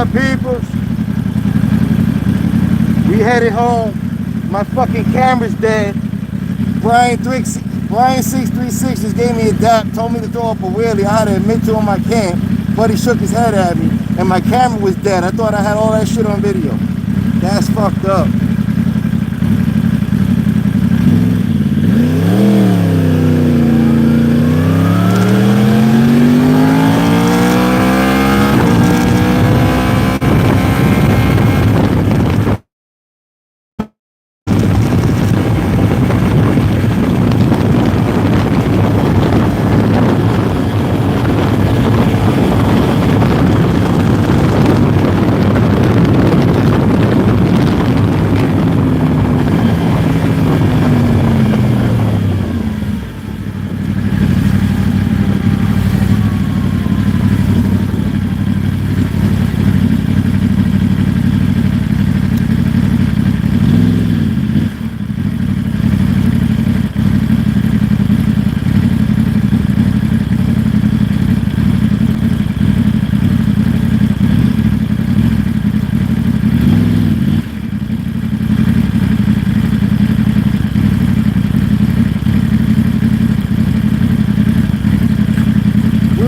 up, people? We headed home. My fucking camera's dead. Brian636 just gave me a dap, told me to throw up a wheelie. I had to admit to him I can't, but he shook his head at me, and my camera was dead. I thought I had all that shit on video. That's fucked up.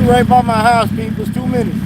Right by my house, people. It's 2 minutes.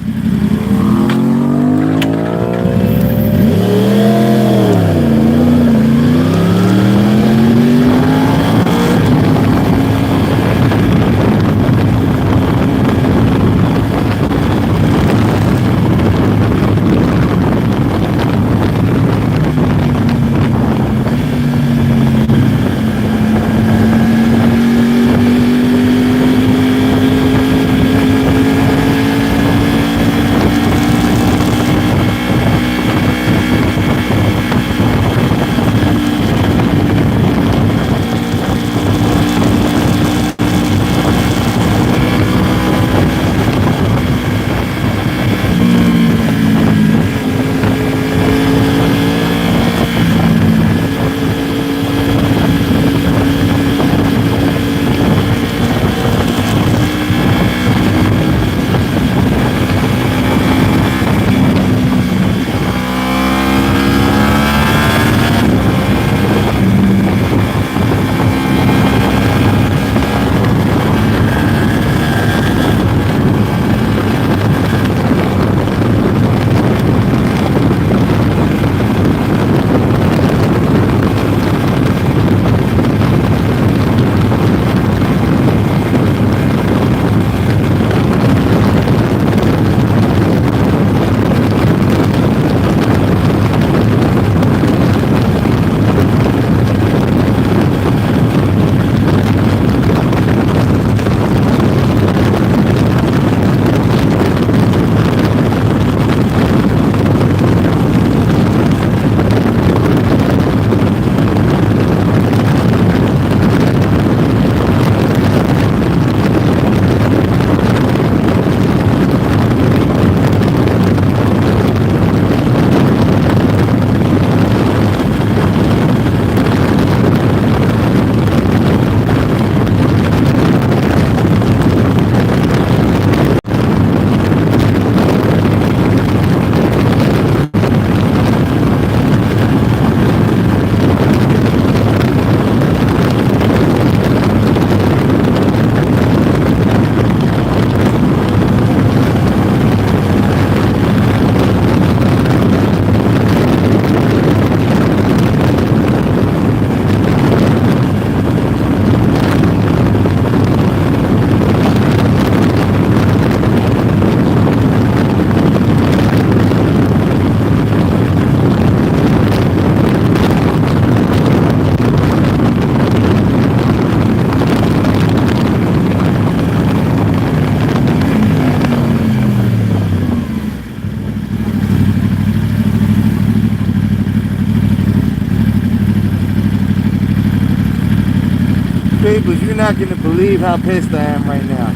People, you're not going to believe how pissed I am right now.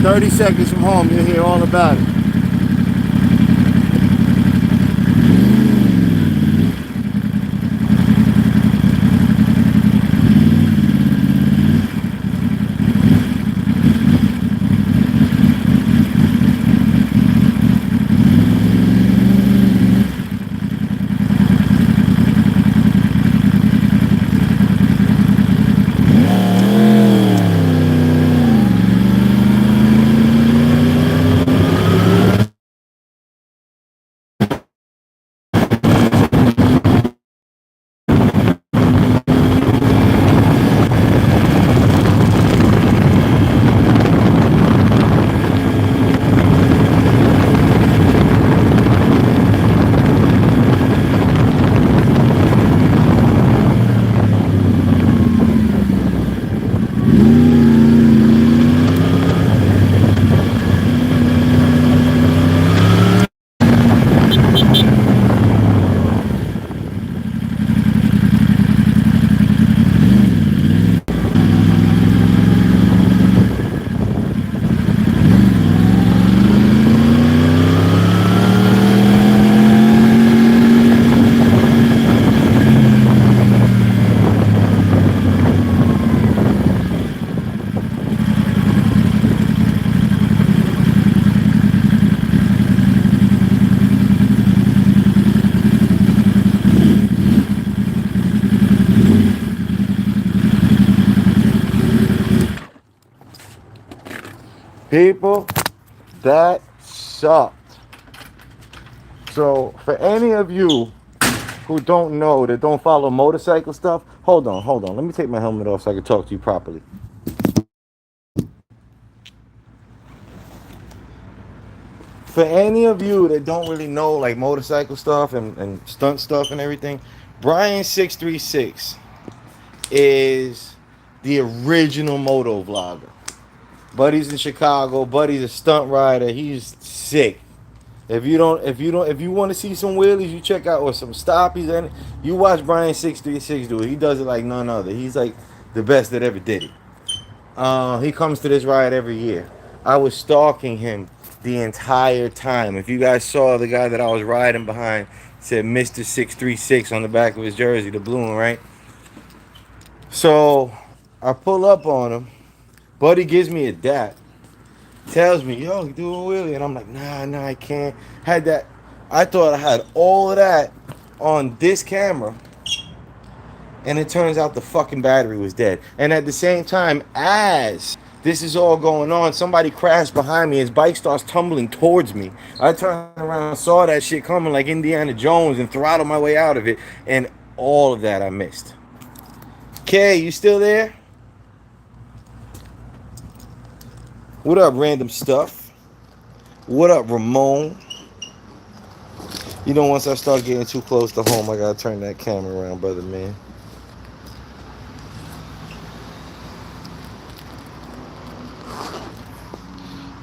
30 seconds from home, you'll hear all about it. People, that sucked. So for any of you who don't know, that don't follow motorcycle stuff, hold on. Let me take my helmet off so I can talk to you properly. For any of you that don't really know like motorcycle stuff and stunt stuff and everything, Brian 636 is the original moto vlogger. Buddy's in Chicago. Buddy's a stunt rider. He's sick. If you want to see some wheelies, you check out, or some stoppies, and you watch Brian 636 do it. He does it like none other. He's like the best that ever did it. He comes to this ride every year. I was stalking him the entire time. If you guys saw the guy that I was riding behind, said Mr. 636 on the back of his jersey, the blue one, right? So I pull up on him. Buddy gives me a dap. Tells me, yo, do a wheelie. And I'm like, nah, I can't. I thought I had all of that on this camera. And it turns out the fucking battery was dead. And at the same time, as this is all going on, somebody crashed behind me. His bike starts tumbling towards me. I turned around, saw that shit coming like Indiana Jones, and throttled my way out of it. And all of that I missed. Kay, you still there? What up, random stuff? What up, Ramon? You know, once I start getting too close to home, I gotta turn that camera around, brother, man.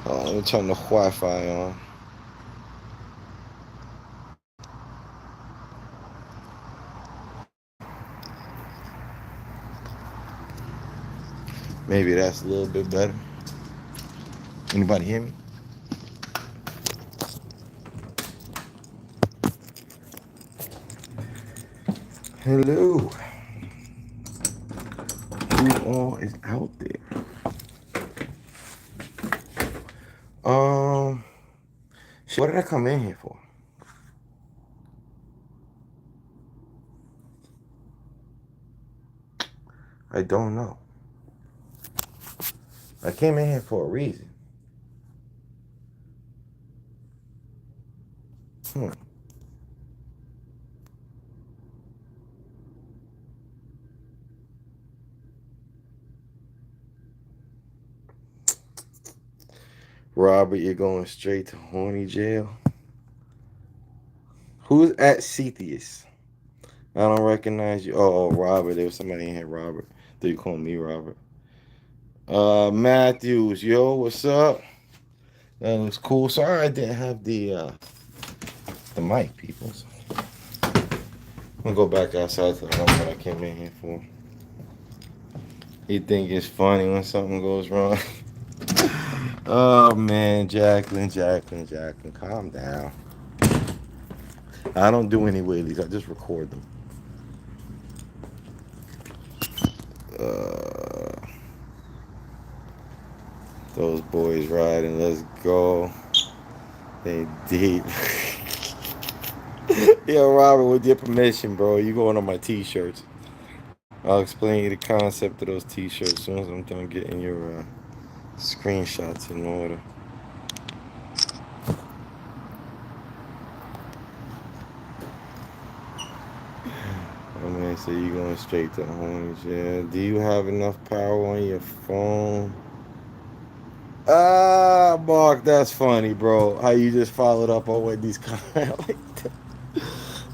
Oh, let me turn the Wi-Fi on. Maybe that's a little bit better. Anybody hear me? Hello. Who all is out there? What did I come in here for? I don't know. I came in here for a reason. Robert, you're going straight to horny jail. Who's at Cetheus? I don't recognize you. Oh, Robert. There was somebody in here, Robert. They call me Robert. Matthews, yo, what's up? That looks cool. Sorry I didn't have the mic, people. So I'm gonna go back outside to the one that I came in here for. You think it's funny when something goes wrong? Oh man, Jacqueline, calm down. I don't do any wheelies. I just record them. Those boys riding. Let's go. They deep. Yo, Robert, with your permission, bro, you going on my t-shirts. I'll explain you the concept of those t-shirts as soon as I'm done getting your screenshots in order. Oh man, so you going straight to home? Yeah. Do you have enough power on your phone? Mark, that's funny, bro. How you just followed up on what these comments like that.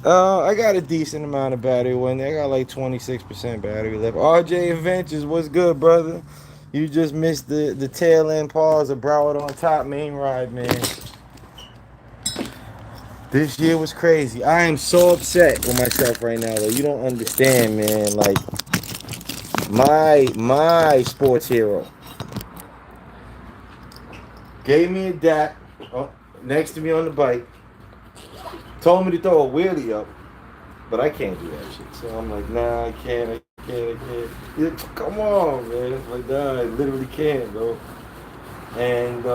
I got a decent amount of battery one day. I got like 26% battery left. RJ Adventures, what's good, brother? You just missed the tail end pause of Broward on Top main ride, man. This year was crazy. I am so upset with myself right now, though. You don't understand, man. Like, my sports hero gave me a dap next to me on the bike. Told me to throw a wheelie up, but I can't do that shit. So I'm like, nah, I can't. He's like, come on, man. I'm like, nah, I literally can't, bro. And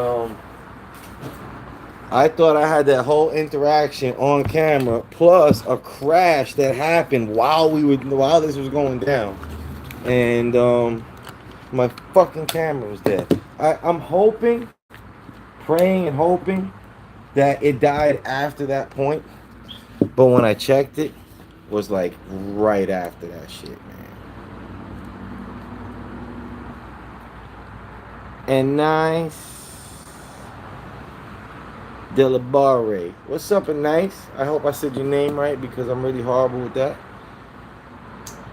I thought I had that whole interaction on camera, plus a crash that happened while this was going down, and my fucking camera was dead. I'm hoping praying and hoping that it died after that point. But when I checked it, was like right after that shit, man. And nice Delabare. What's up, and nice? I hope I said your name right because I'm really horrible with that.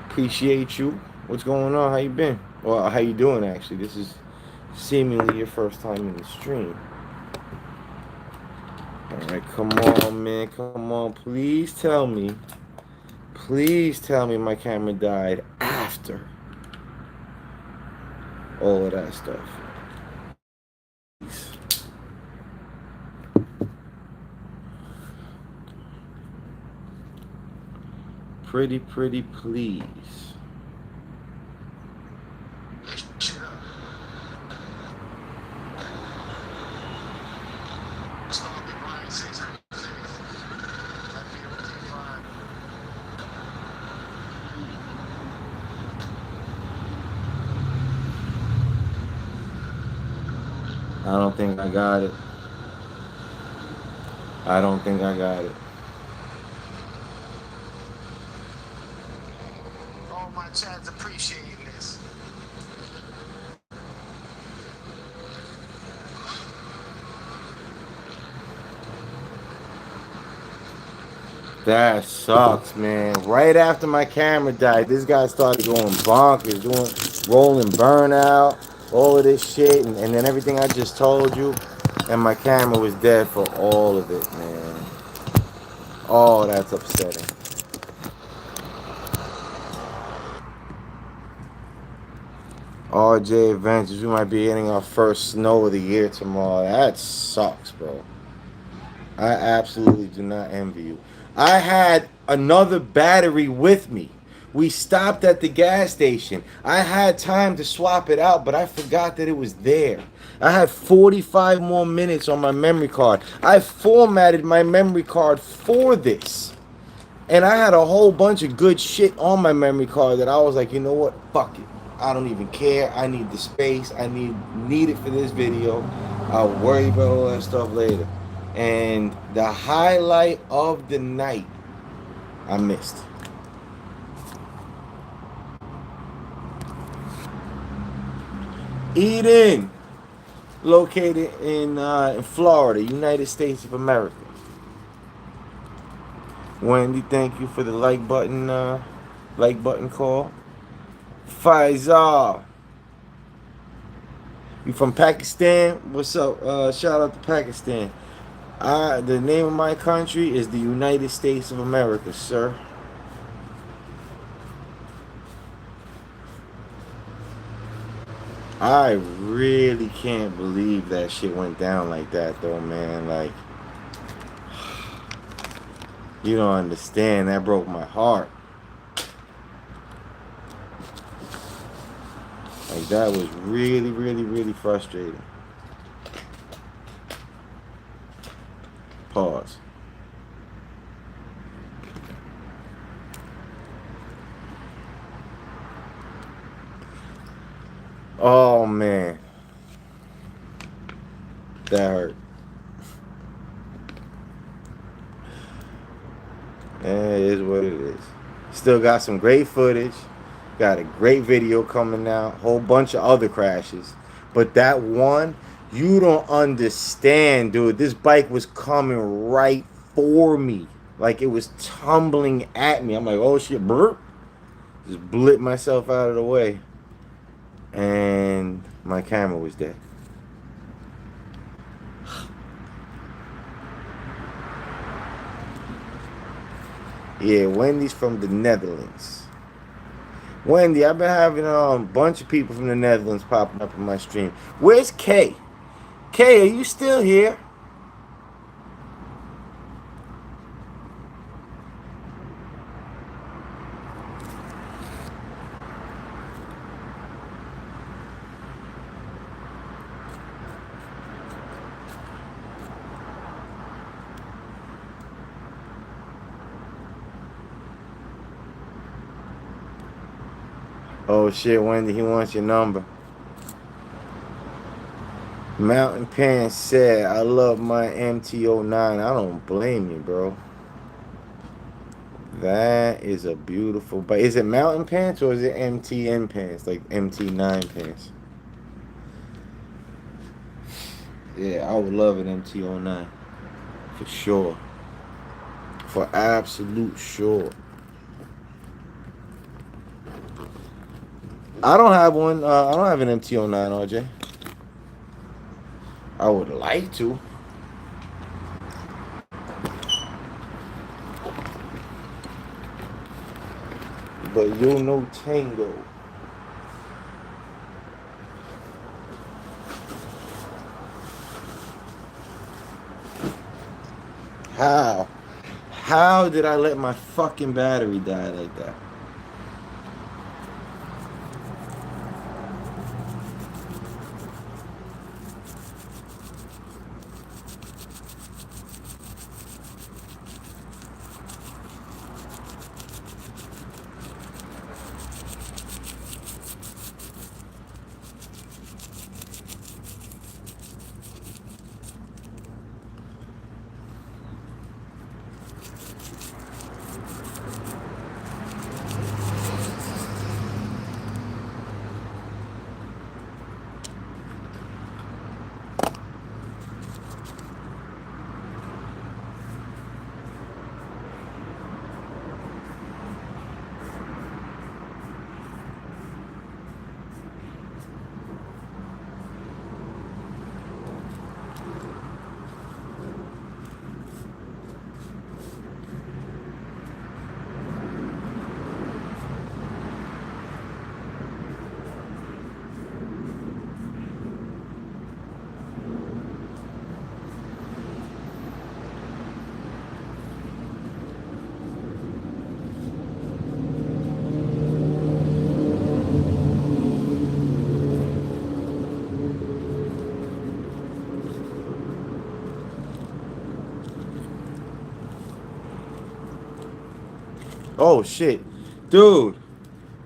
Appreciate you. What's going on? How you been? Well, how you doing actually? This is seemingly your first time in the stream. Alright, come on, man. Come on. Please tell me my camera died after all of that stuff. Pretty please. I don't think I got it. I don't think I got it. All my chats appreciating this. That sucks, man. Right after my camera died, this guy started going bonkers, doing rolling burnout, all of this shit, and then everything I just told you, and my camera was dead for all of it, man. Oh, that's upsetting. RJ Adventures, we might be getting our first snow of the year tomorrow. That sucks, bro. I absolutely do not envy you. I had another battery with me. We stopped at the gas station. I had time to swap it out, but I forgot that it was there. I had 45 more minutes on my memory card. I formatted my memory card for this. And I had a whole bunch of good shit on my memory card that I was like, you know what? Fuck it. I don't even care. I need the space. I need it for this video. I'll worry about all that stuff later. And the highlight of the night, I missed. Eden, located in Florida, United States of America. Wendy, thank you for the like button call. Faisal, you from Pakistan? What's up? Shout out to Pakistan. The name of my country is the United States of America, sir. I really can't believe that shit went down like that, though, man. Like, you don't understand. That broke my heart. Like, that was really frustrating. Pause. Oh, man. That hurt. It is what it is. Still got some great footage. Got a great video coming out. Whole bunch of other crashes. But that one, you don't understand, dude. This bike was coming right for me. Like it was tumbling at me. I'm like, oh shit, burp. Just blip myself out of the way. And my camera was dead. Yeah, Wendy's from the Netherlands. Wendy, I've been having a bunch of people from the Netherlands popping up in my stream. Where's Kay? Kay, are you still here? Oh shit, Wendy, he wants your number. Mountain Pan said, I love my MT-09. I don't blame you, bro. That is a beautiful. But is it Mountain Pants or is it MTN pants? Like MT9 pants? Yeah, I would love an MT-09. For sure. For absolute sure. I don't have one. I don't have an MT-09, RJ. I would like to. But you'll know Tango. How? How did I let my fucking battery die like that? Oh shit. Dude,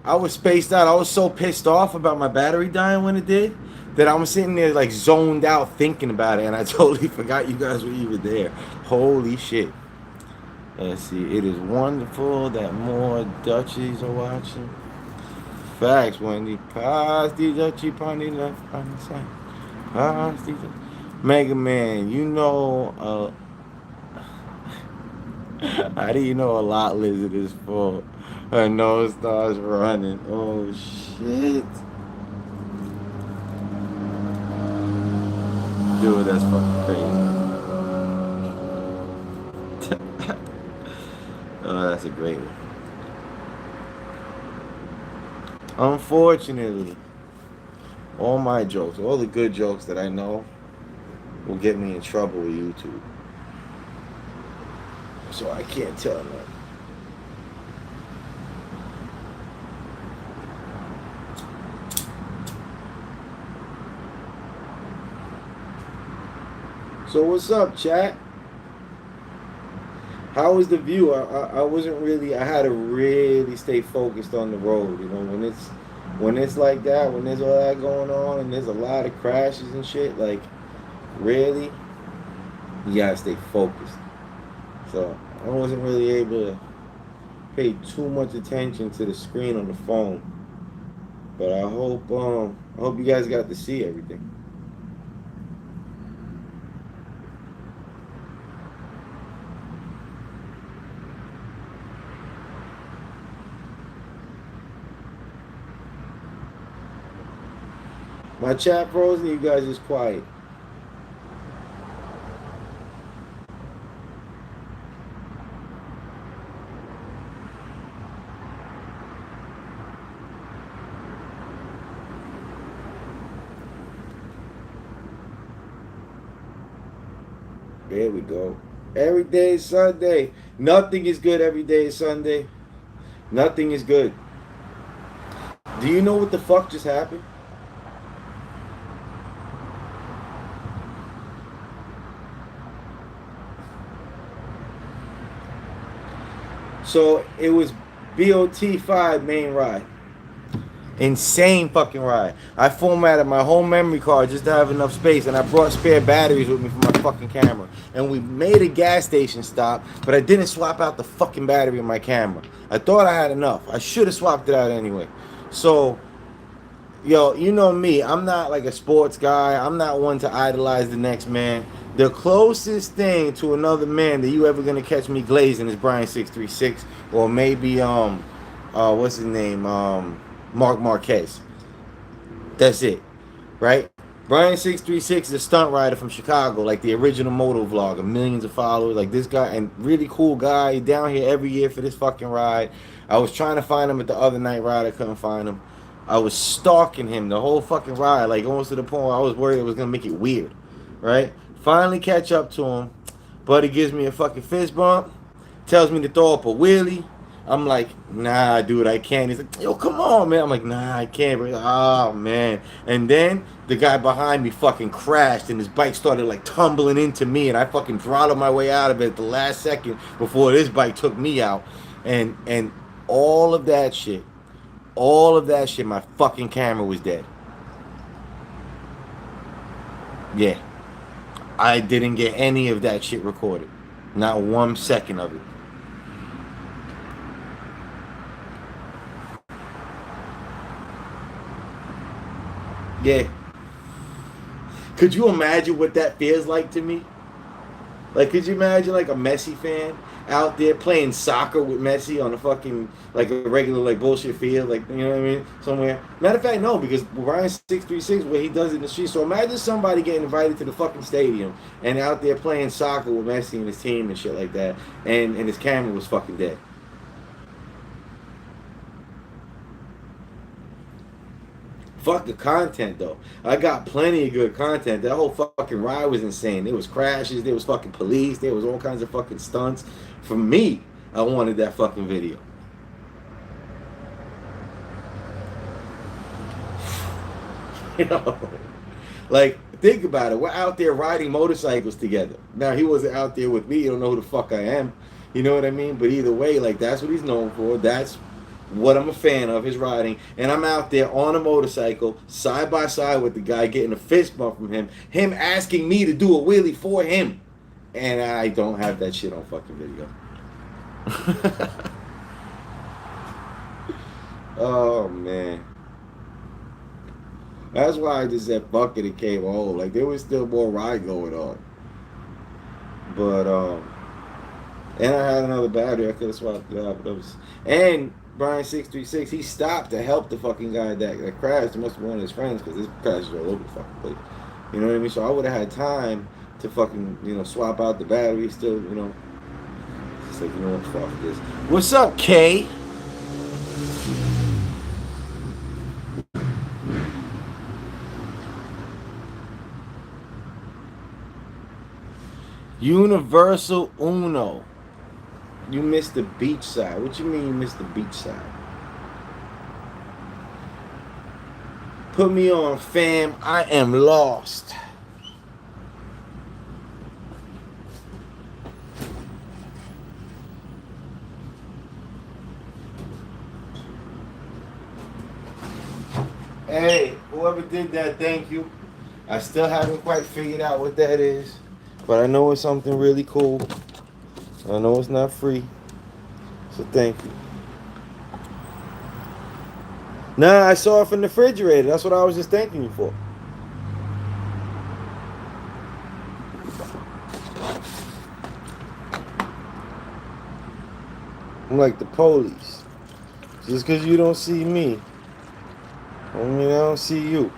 I was spaced out. I was so pissed off about my battery dying when it did that I was sitting there like zoned out thinking about it and I totally forgot you guys were even there. Holy shit. Let's see. It is wonderful that more Dutchies are watching. Facts, Wendy. Pass the Dutchie Pony left on the side. Pass the Mega Man, you know how do you know a lot lizard is full? Her nose starts running. Oh shit. Dude, that's fucking crazy. Oh, that's a great one. Unfortunately, all my jokes, all the good jokes that I know, will get me in trouble with YouTube. So I can't tell them. So what's up, chat? How was the view? I wasn't really. I had to really stay focused on the road. You know, when it's like that, when there's all that going on, and there's a lot of crashes and shit. Like, really, you gotta stay focused. So I wasn't really able to pay too much attention to the screen on the phone. But I hope you guys got to see everything. My chat frozen, you guys is quiet. There we go. Every day is Sunday. Nothing is good every day is Sunday. Nothing is good. Do you know what the fuck just happened? So it was BOT 5 main ride. Insane fucking ride. I formatted my whole memory card just to have enough space, and I brought spare batteries with me for my fucking camera. And we made a gas station stop, but I didn't swap out the fucking battery in my camera. I thought I had enough. I should have swapped it out anyway. So, yo, you know me. I'm not like a sports guy. I'm not one to idolize the next man. The closest thing to another man that you ever gonna catch me glazing is Brian 636, or maybe what's his name, Mark Marquez. That's it, right? Brian 636 is a stunt rider from Chicago, like the original moto vlogger, millions of followers, like this guy, and really cool guy. Down here every year for this fucking ride. I was trying to find him at the other night ride. I couldn't find him. I was stalking him the whole fucking ride, like almost to the point where I was worried it was gonna make it weird, right? Finally catch up to him. Buddy gives me a fucking fist bump, tells me to throw up a wheelie. I'm like, nah, dude, I can't. He's like, yo, come on, man. I'm like, nah, I can't. Bro. Oh, man. And then the guy behind me fucking crashed, and his bike started like tumbling into me, and I fucking throttled my way out of it at the last second before this bike took me out. And all of that shit, my fucking camera was dead. Yeah. I didn't get any of that shit recorded. Not 1 second of it. Yeah. Could you imagine what that feels like to me? Like, could you imagine like a Messi fan out there playing soccer with Messi on a fucking like a regular like bullshit field, like you know what I mean, somewhere. Matter of fact, no, because Ryan 636, what he does in the street. So imagine somebody getting invited to the fucking stadium and out there playing soccer with Messi and his team and shit like that, and his camera was fucking dead. Fuck the content though. I got plenty of good content. That whole fucking ride was insane. There was crashes, there was fucking police, there was all kinds of fucking stunts. For me, I wanted that fucking video. You know? Like, think about it. We're out there riding motorcycles together. Now he wasn't out there with me, you don't know who the fuck I am. You know what I mean? But either way, like that's what he's known for. That's what I'm a fan of, his riding, and I'm out there on a motorcycle, side by side with the guy, getting a fist bump from him asking me to do a wheelie for him, and I don't have that shit on fucking video. Oh man, that's why I just said fuck it and came home. Like there was still more ride going on, but and I had another battery. I could have swapped it out, but it was and. Brian 636, he stopped to help the fucking guy that crashed. It must have been one of his friends because this crash is all over the fucking place. You know what I mean? So I would have had time to fucking, swap out the battery still, It's like, you know what, fuck this. What's up, Kay? Universal Uno. You missed the beach side. What you mean you missed the beach side? Put me on, fam. I am lost. Hey, whoever did that, thank you. I still haven't quite figured out what that is, but I know it's something really cool. I know it's not free, so thank you. Nah, I saw it from the refrigerator. That's what I was just thanking you for. I'm like the police. Just because you don't see me, I mean, I don't see you.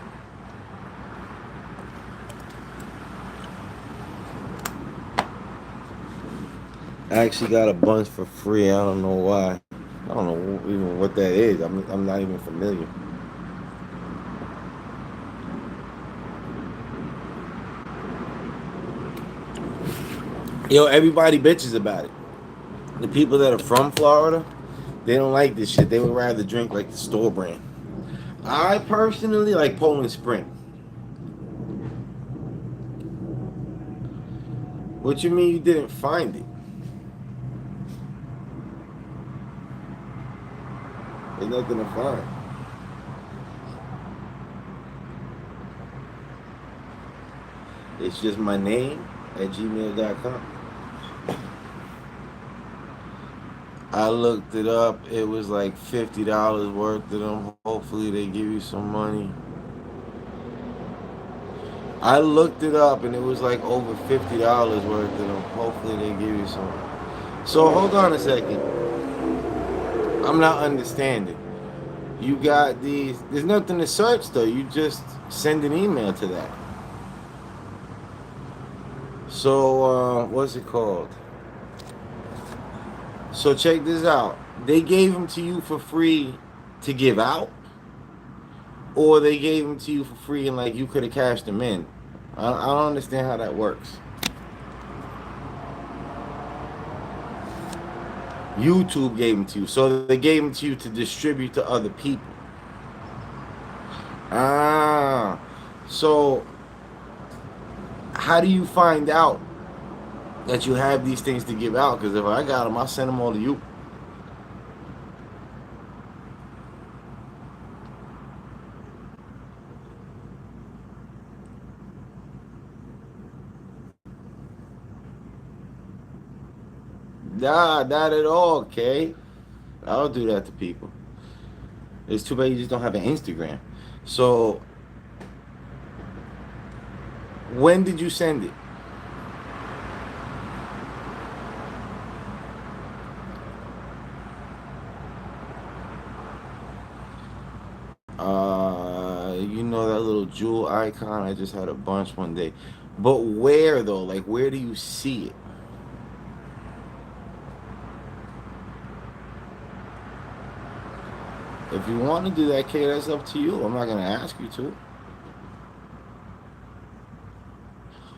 I actually got a bunch for free. I don't know why. I don't know even what that is. I'm not even familiar. Yo, everybody bitches about it. The people that are from Florida, they don't like this shit. They would rather drink like the store brand. I personally like Poland Spring. What you mean you didn't find it? There's nothing to find. It's just my name at gmail.com. I looked it up. It was like $50 worth of them. Hopefully they give you some money. I looked it up and it was like over $50 worth of them. Hopefully they give you some. So hold on a second. I'm not understanding. You got these. There's nothing to search though. You just send an email to that. So what's it called? So check this out. They gave them to you for free to give out, or they gave them to you for free and like you could have cashed them in. I don't understand how that works. YouTube gave them to you, so they gave them to you to distribute to other people. Ah, so how do you find out that you have these things to give out? Because if I got them, I'll send them all to you. Nah, not at all, okay? I'll do that to people. It's too bad you just don't have an Instagram. So, when did you send it? You know that little jewel icon? I just had a bunch one day. But where though? Like, where do you see it? If you want to do that, Kay, that's up to you. I'm not gonna ask you to.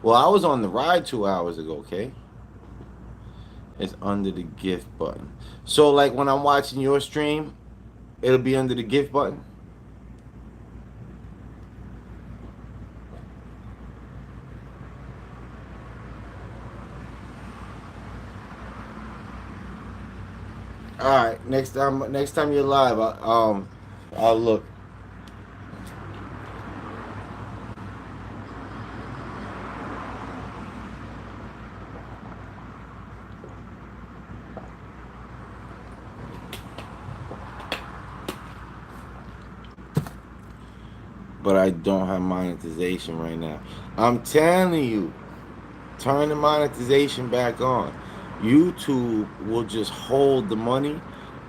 Well, I was on the ride 2 hours ago, okay? It's under the gift button. So, like, when I'm watching your stream, it'll be under the gift button. All right, next time you're live, I'll look. But I don't have monetization right now. I'm telling you, turn the monetization back on. YouTube will just hold the money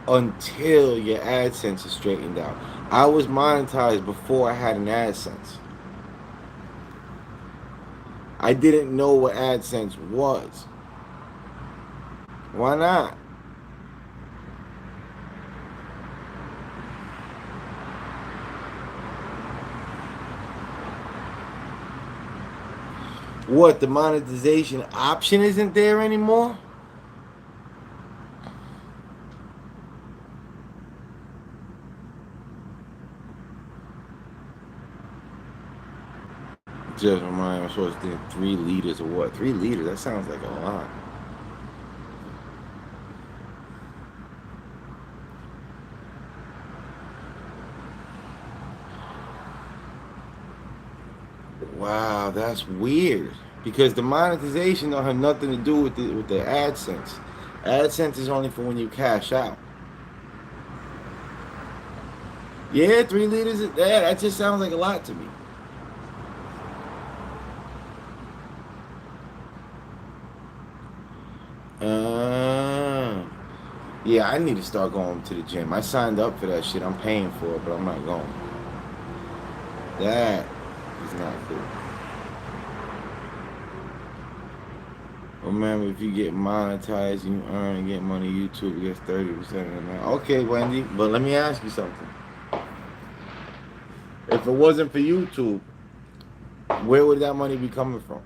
until your AdSense is straightened out. I was monetized before I had an AdSense. I didn't know what AdSense was. Why not? What, the monetization option isn't there anymore? Just remind me, I'm supposed to do 3 liters or what? 3 liters? That sounds like a lot. Wow, that's weird. Because the monetization don't have nothing to do with the AdSense. AdSense is only for when you cash out. Yeah, 3 liters of that just sounds like a lot to me. Yeah, I need to start going to the gym. I signed up for that shit. I'm paying for it, but I'm not going. That is not cool. Remember, if you get monetized and you earn and get money, YouTube gets 30% of the amount. Okay, Wendy, but let me ask you something. If it wasn't for YouTube, where would that money be coming from?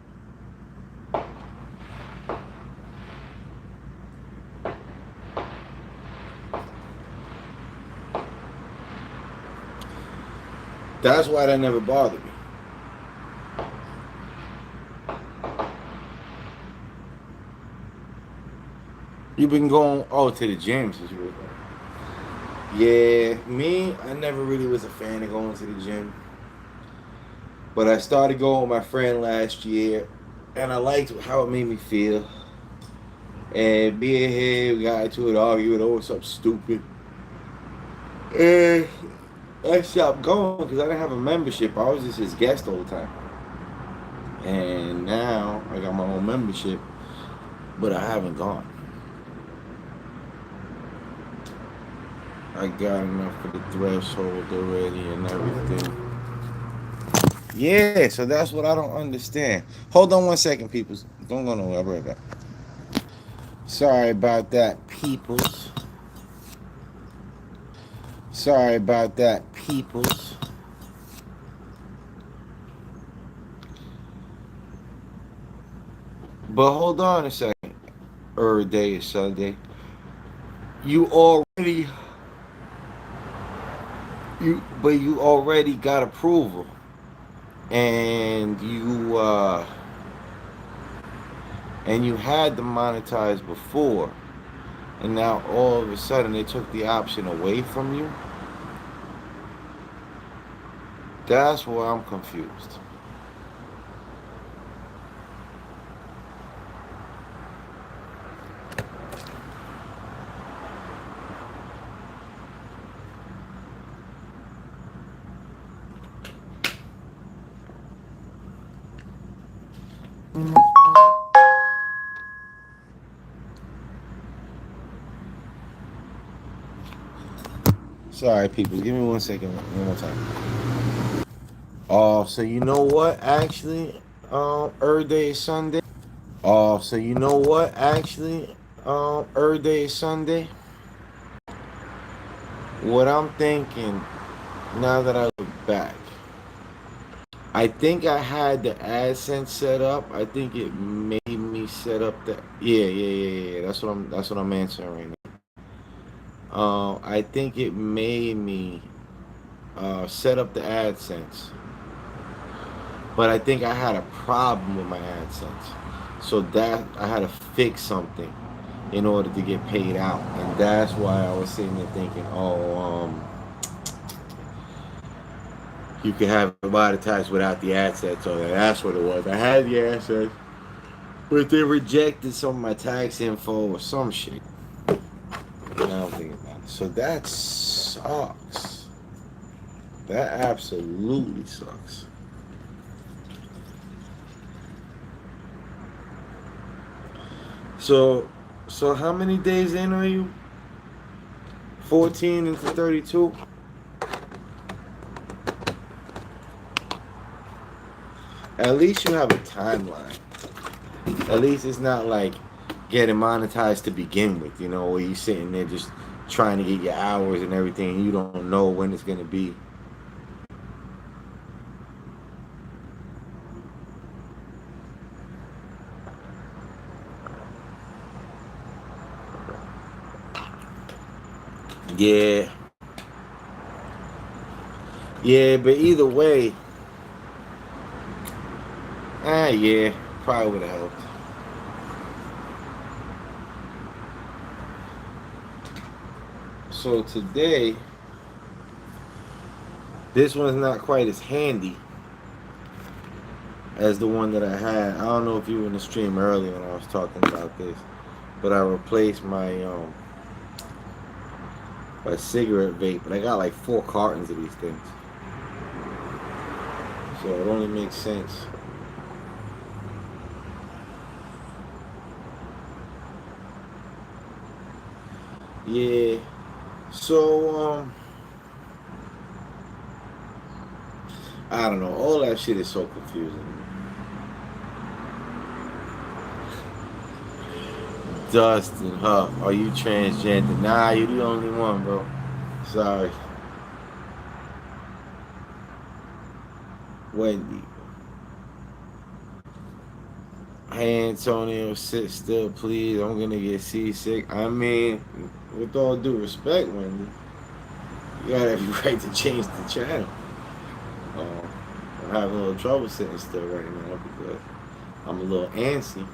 That's why that never bothered me. You've been going to the gym since you were there. Yeah, me, I never really was a fan of going to the gym. But I started going with my friend last year, and I liked how it made me feel. And being here, we got into it, arguing over something stupid. And I stopped going because I didn't have a membership. I was just his guest all the time. And now I got my own membership, but I haven't gone. I got enough for the threshold already and everything. Yeah, so that's what I don't understand. Hold on one second, peoples. Don't go nowhere. I'll be right back. Sorry about that, peoples. Sorry about that, peoples. But hold on a second. Day is Sunday. You already you already got approval. And you had to monetize before. And now all of a sudden they took the option away from you. That's where I'm confused. Sorry, people. Give me 1 second. One more time. Oh, so you know what? Actually, Day is Sunday. Oh, so you know what? Actually, Day is Sunday. What I'm thinking now that I look back, I think I had the AdSense set up. I think it made me set up the yeah. That's what I'm answering right now. I think it made me set up the AdSense, but I think I had a problem with my AdSense, so that I had to fix something in order to get paid out, and that's why I was sitting there thinking, you can have it monetized without the AdSense. So that's what it was. I had the AdSense, but they rejected some of my tax info or some shit. Now I'm thinking about it. So that sucks. That absolutely sucks. So, so how many days in are you? 14 into 32? At least you have a timeline. At least it's not like getting monetized to begin with, where you're sitting there just trying to get your hours and everything, and you don't know when it's going to be. Yeah. Yeah, but either way, yeah, probably would have helped. So today, this one's not quite as handy as the one that I had. I don't know if you were in the stream earlier when I was talking about this, but I replaced my cigarette vape, but I got like 4 cartons of these things. So it only makes sense. Yeah. So I don't know. All that shit is so confusing. Dustin, are you transgender? Nah, you're the only one, bro. Sorry. Wendy. Hey, Antonio, sit still, please. I'm gonna get seasick. I mean, with all due respect, Wendy, you got every right to change the channel. I'm having a little trouble sitting still right now because I'm a little antsy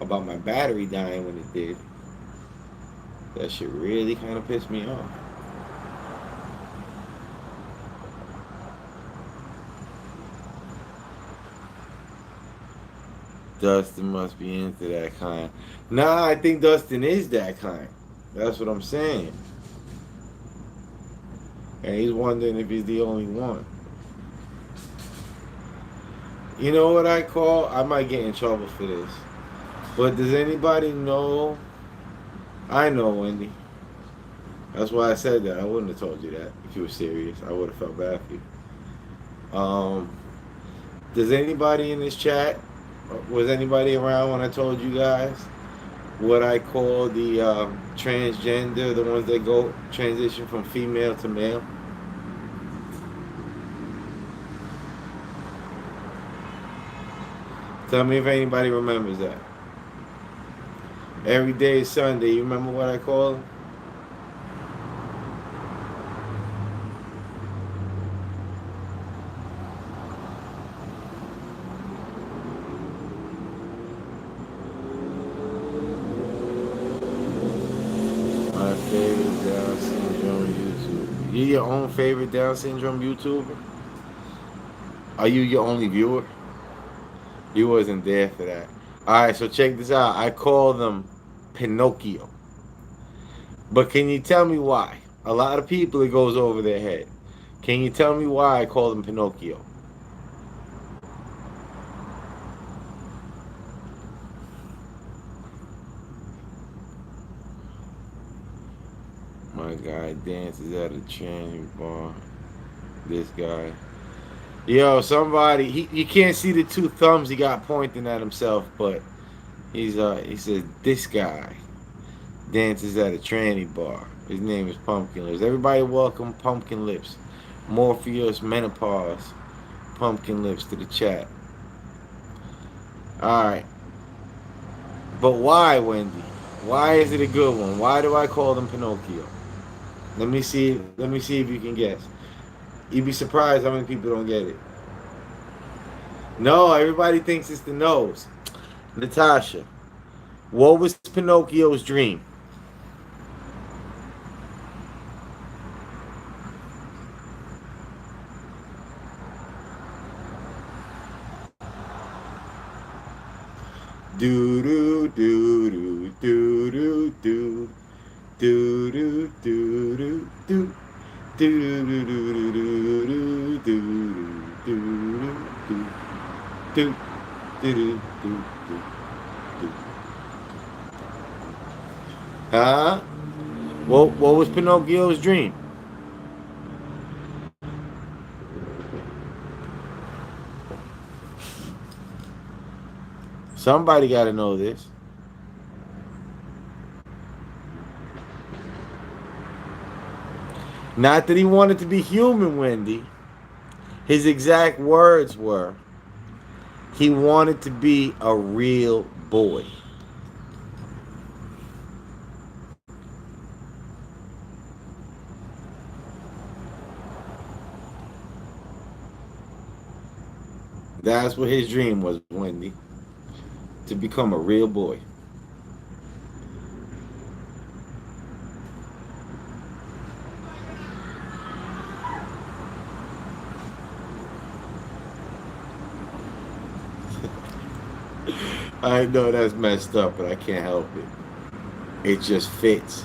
about my battery dying when it did. That shit really kind of pissed me off. Dustin must be into that kind. Nah, I think Dustin is that kind. That's what I'm saying. And he's wondering if he's the only one. You know what I call? I might get in trouble for this. But does anybody know? I know, Wendy. That's why I said that. I wouldn't have told you that if you were serious. I would have felt bad for you. Does anybody in this chat, was anybody around when I told you guys what I call the transgender, the ones that go transition from female to male? Tell me if anybody remembers that. Every day is Sunday. You remember what I call them? My favorite Down syndrome YouTuber. You your own favorite Down syndrome YouTuber? Are you your only viewer? You wasn't there for that. Alright, so check this out. I call them Pinocchio. But can you tell me why? A lot of people, it goes over their head. Can you tell me why I call them Pinocchio? My guy dances at a tranny bar. This guy. Yo, somebody, you can't see the two thumbs he got pointing at himself, but he says this guy dances at a tranny bar. His name is Pumpkin Lips. Everybody welcome Pumpkin Lips. Morpheus Menopause Pumpkin Lips to the chat. Alright. But why, Wendy? Why is it a good one? Why do I call them Pinocchio? Let me see if you can guess. You'd be surprised how many people don't get it. No, everybody thinks it's the nose. Natasha, what was Pinocchio's dream? Do do do do do do do do do do do do. Huh? What was Pinocchio's dream? Somebody got to know this. Not that he wanted to be human, Wendy. His exact words were, he wanted to be a real boy. That's what his dream was, Wendy. To become a real boy. I know that's messed up, but I can't help it. It just fits.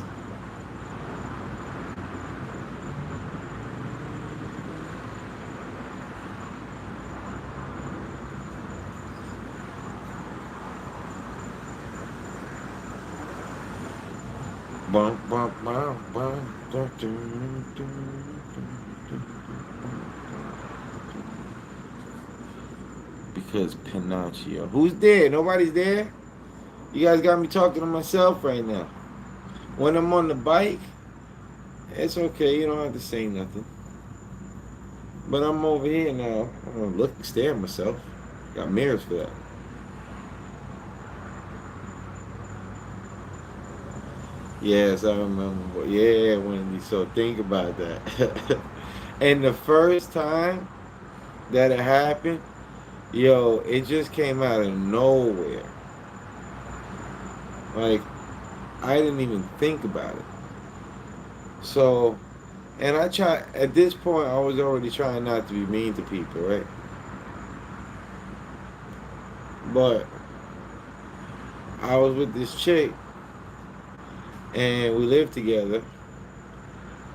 Because Pinocchio. Who's there? Nobody's there? You guys got me talking to myself right now. When I'm on the bike, it's okay. You don't have to say nothing. But I'm over here now. I'm gonna look and stare at myself. Got mirrors for that. Yes, I remember. Yeah, Wendy. So think about that. And the first time that it happened, yo, it just came out of nowhere. Like, I didn't even think about it. So, and at this point, I was already trying not to be mean to people, right? But I was with this chick, and we lived together,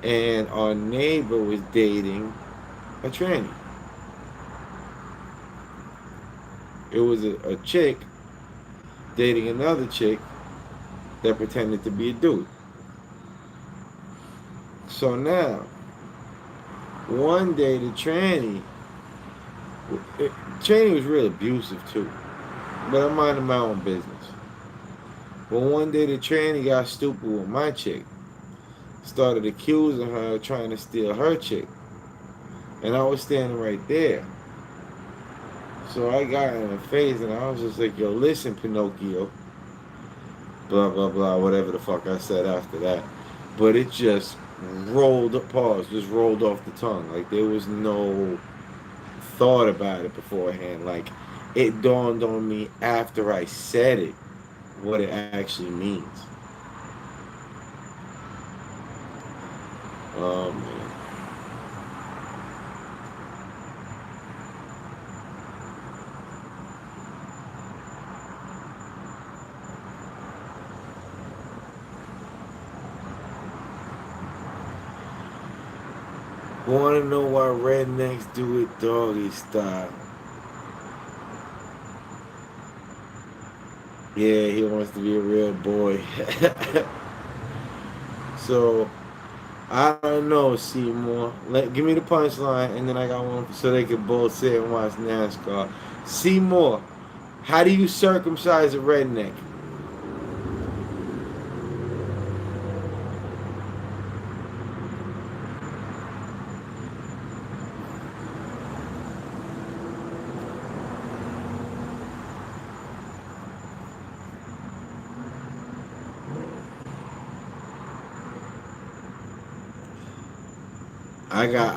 and our neighbor was dating a tranny. It was a chick dating another chick that pretended to be a dude. So now, one day the tranny was real abusive too, but I'm minding my own business. But one day the tranny got stupid with my chick, started accusing her of trying to steal her chick, and I was standing right there. So I got in her face and I was just like, yo, listen, Pinocchio. Blah, blah, blah, whatever the fuck I said after that. But it just just rolled off the tongue. Like there was no thought about it beforehand. Like it dawned on me after I said it what it actually means. Oh, man. Want to know why rednecks do it doggy style? Yeah, he wants to be a real boy. So, I don't know, Seymour. Give me the punchline, and then I got one so they can both sit and watch NASCAR. Seymour, how do you circumcise a redneck?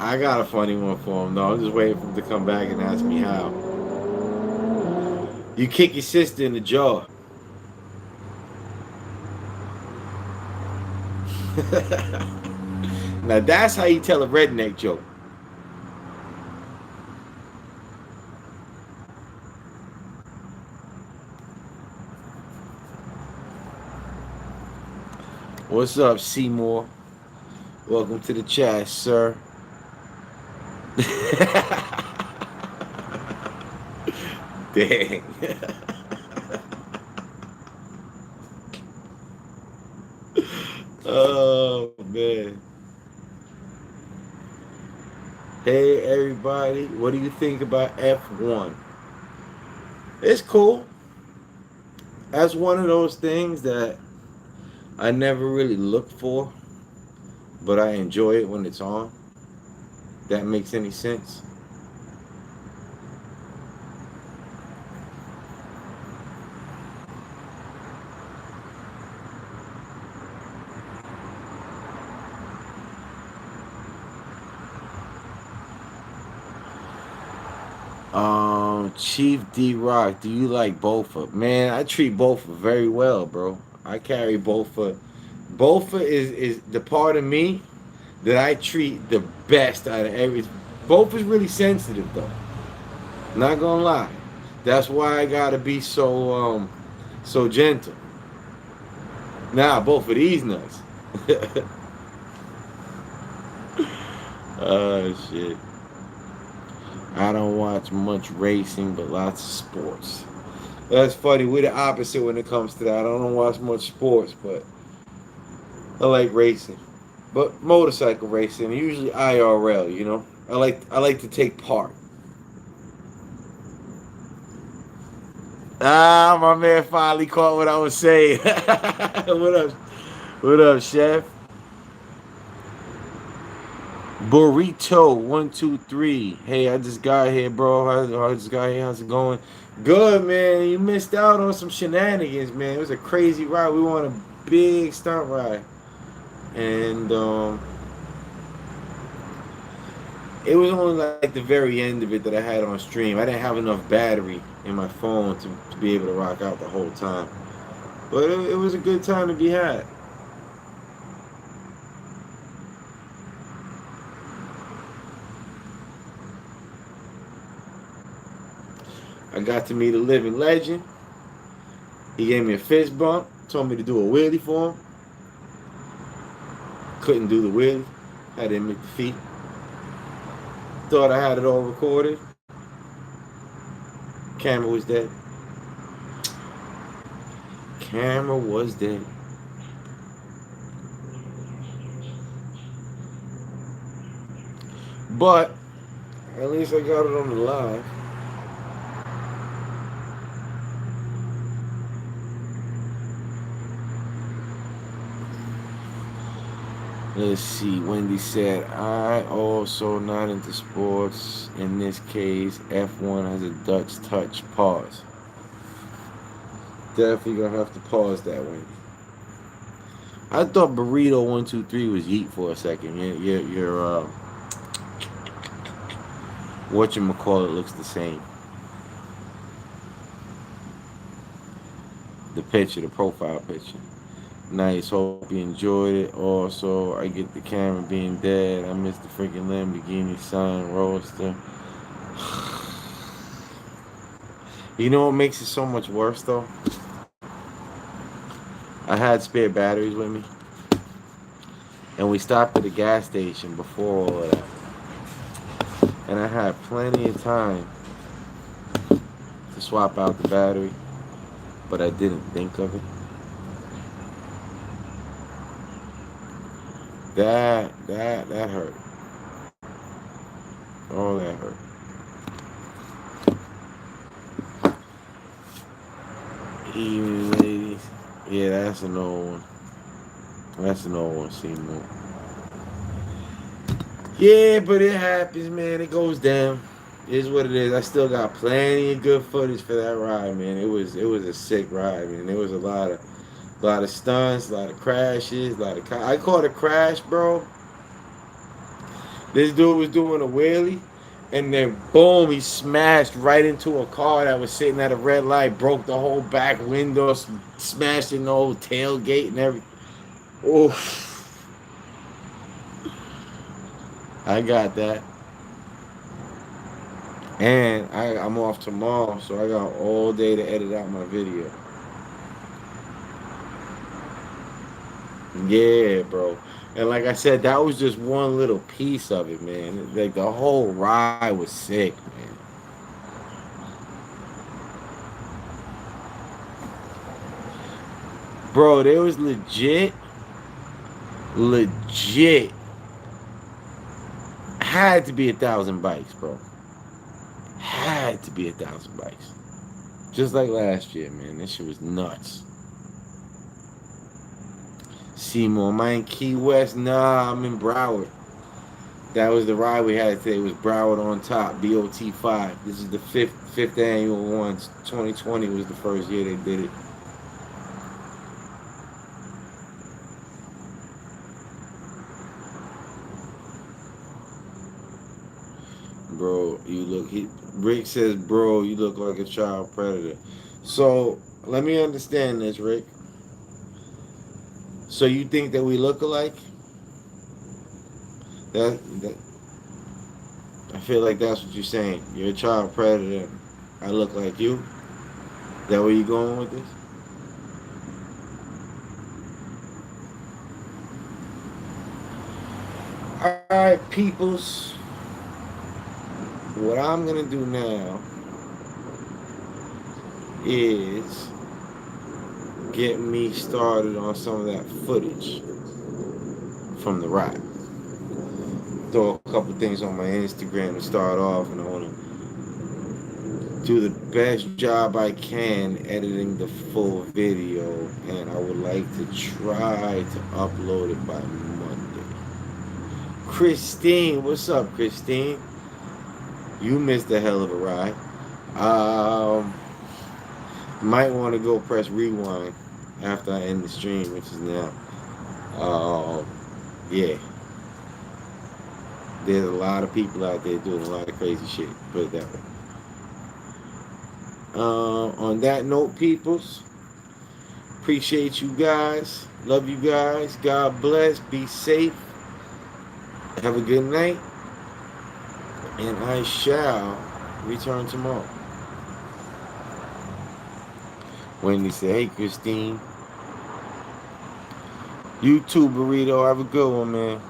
I got a funny one for him though. I'm just waiting for him to come back and ask me how. You kick your sister in the jaw. Now that's how you tell a redneck joke. What's up, Seymour? Welcome to the chat, sir. Dang. Oh man. Hey everybody, what do you think about F1? It's cool. That's one of those things that I never really look for, but I enjoy it when it's on. That makes any sense? Chief D Rock, do you like Bofa? Man, I treat Bofa very well, bro. I carry Bofa. Bofa is the part of me that I treat the best out of every. Bofa's really sensitive though. Not gonna lie. That's why I gotta be so gentle. Nah, both of these nuts. Oh shit. I don't watch much racing, but lots of sports. That's funny. We're the opposite when it comes to that. I don't watch much sports, but I like racing. But motorcycle racing, usually IRL. You know, I like to take part. Ah, my man finally caught what I was saying. What up? What up, chef? Burrito 123. Hey, I just got here, bro. I just got here. How's it going? Good, man. You missed out on some shenanigans, man. It was a crazy ride. We won a big stunt ride, and it was only like the very end of it that I had on stream. I didn't have enough battery in my phone to be able to rock out the whole time, but it was a good time to be had. I got to meet a living legend. He gave me a fist bump, told me to do a wheelie for him. Couldn't do the wheelie. Had to admit defeat. Thought I had it all recorded. Camera was dead. Camera was dead. But at least I got it on the live. Let's see. Wendy said, I also not into sports. In this case, F1 has a Dutch touch. Pause. Definitely gonna have to pause that, Wendy. I thought Burrito 123 was Yeet for a second. Your whatchamacallit looks the same. The picture, the profile picture. Nice. Hope you enjoyed it. Also, I get the camera being dead. I miss the freaking Lamborghini Sun Roadster. You know what makes it so much worse, though? I had spare batteries with me. And we stopped at a gas station before all of that. And I had plenty of time to swap out the battery. But I didn't think of it. That hurt. Oh, that hurt. Evening, ladies. Yeah, that's an old one. That's an old one, Seymour. Yeah, but it happens, man. It goes down. It is what it is. I still got plenty of good footage for that ride, man. It was a sick ride, man. There was a lot of stunts, a lot of crashes, I caught a crash, bro. This dude was doing a wheelie, and then boom, he smashed right into a car that was sitting at a red light, broke the whole back window, smashed in the whole tailgate and everything. Oof. I got that. And I'm off tomorrow, so I got all day to edit out my video. Yeah, bro. And like I said, that was just one little piece of it, man. Like the whole ride was sick, man. Bro, there was legit had to be 1,000 bikes, bro. Had to be 1,000 bikes. Just like last year, man. This shit was nuts. Seymour, am I in Key West? Nah, I'm in Broward. That was the ride we had today. It was Broward on top, BOT 5. This is the fifth annual one. 2020 was the first year they did it. Bro, Rick says, bro, you look like a child predator. So, let me understand this, Rick. So you think that we look alike? That I feel like that's what you're saying. You're a child predator. I look like you. Is that where you going with this? Alright, peoples. What I'm gonna do now is get me started on some of that footage from the ride. Throw a couple things on my Instagram to start off, and I want to do the best job I can editing the full video, and I would like to try to upload it by Monday. Christine, what's up, Christine? You missed a hell of a ride. Might want to go press rewind after I end the stream, which is now. Yeah. There's a lot of people out there doing a lot of crazy shit. Put it that way. On that note, peoples, appreciate you guys. Love you guys. God bless. Be safe. Have a good night. And I shall return tomorrow. Wendy said, hey, Christine. You too, Burrito. Have a good one, man.